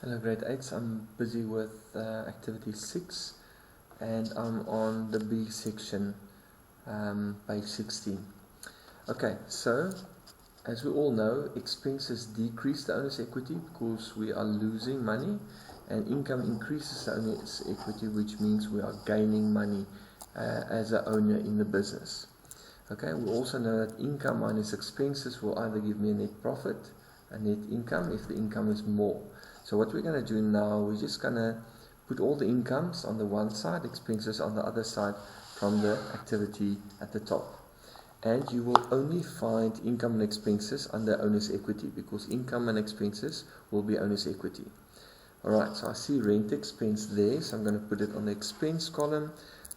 Hello grade 8s, I'm busy with activity 6 and I'm on the B section, page 16. Okay, so as we all know, expenses decrease the owner's equity because we are losing money, and income increases the owner's equity, which means we are gaining money as an owner in the business. Okay, we also know that income minus expenses will either give me a net profit, a net income, if the income is more. So what we're going to do now, we're just going to put all the incomes on the one side, expenses on the other side from the activity at the top. And you will only find income and expenses under owner's equity, because income and expenses will be owner's equity. Alright, so I see rent expense there, so I'm going to put it on the expense column,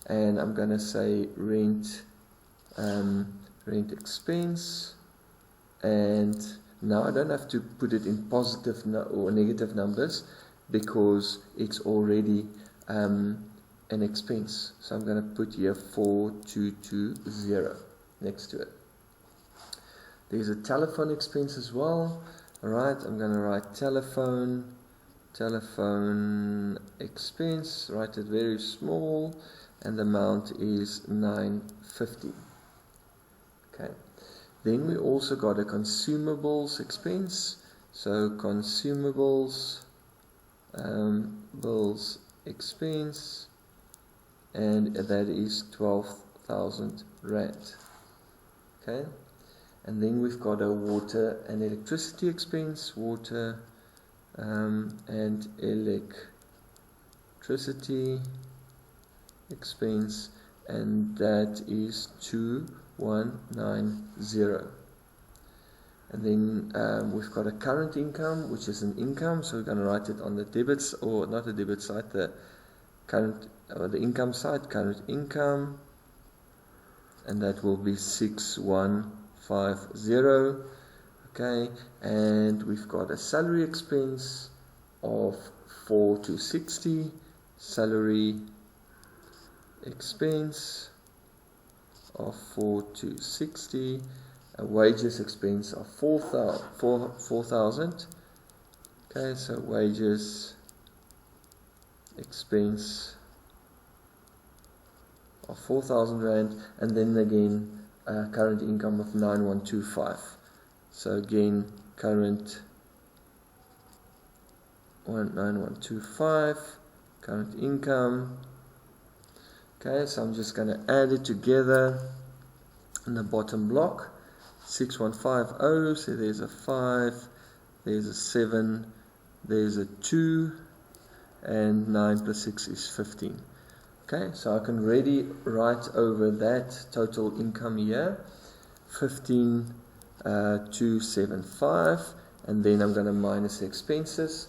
and I'm going to say rent expense, and now I don't have to put it in positive or negative numbers because it's already an expense. So I'm going to put here 4220 next to it. There's a telephone expense as well. Alright, I'm going to write telephone expense, write it very small, and the amount is 950. Okay. Then we also got a consumables expense. So consumables bills expense, and that is 12,000 rand. Okay. And then we've got a water and electricity expense, water and electricity expense, and that is 2190. And then we've got a current income, which is an income, so we're going to write it on the debits, or not the debit side, the current or the income side, current income, and that will be 6150. Okay, and we've got a salary expense of 4260, salary expense of 4260, a wages expense of 4,000. Okay, so wages expense of 4,000 rand, and then again current income of 9125. So again, current 9125, current income. Okay, so I'm just going to add it together in the bottom block. 6150, so there's a 5, there's a 7, there's a 2, and 9 plus 6 is 15. Okay, so I can really write over that total income here, 15,275, and then I'm going to minus the expenses.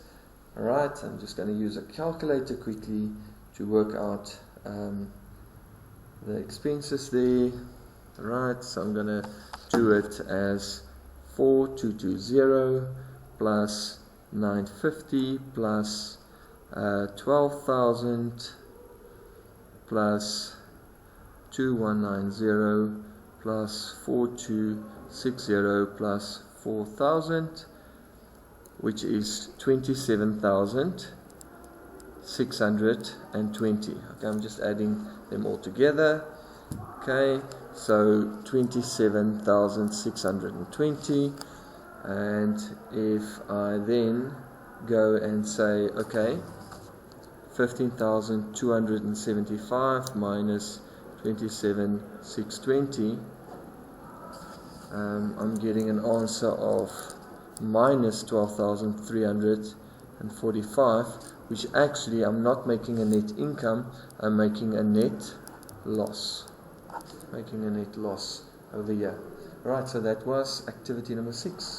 Alright, I'm just going to use a calculator quickly to work out the expenses there. Alright, so I'm going to do it as 4220 plus 950 plus 12,000 plus 2190 plus 4260 plus 4,000, which is 27,620. Okay, I'm just adding them all together. Okay, so 27,620, and if I then go and say, okay, 15,275 minus 27,620, I'm getting an answer of minus 12,345, which actually I'm not making a net income, I'm making a net loss. Over here. Right, so that was activity number 6.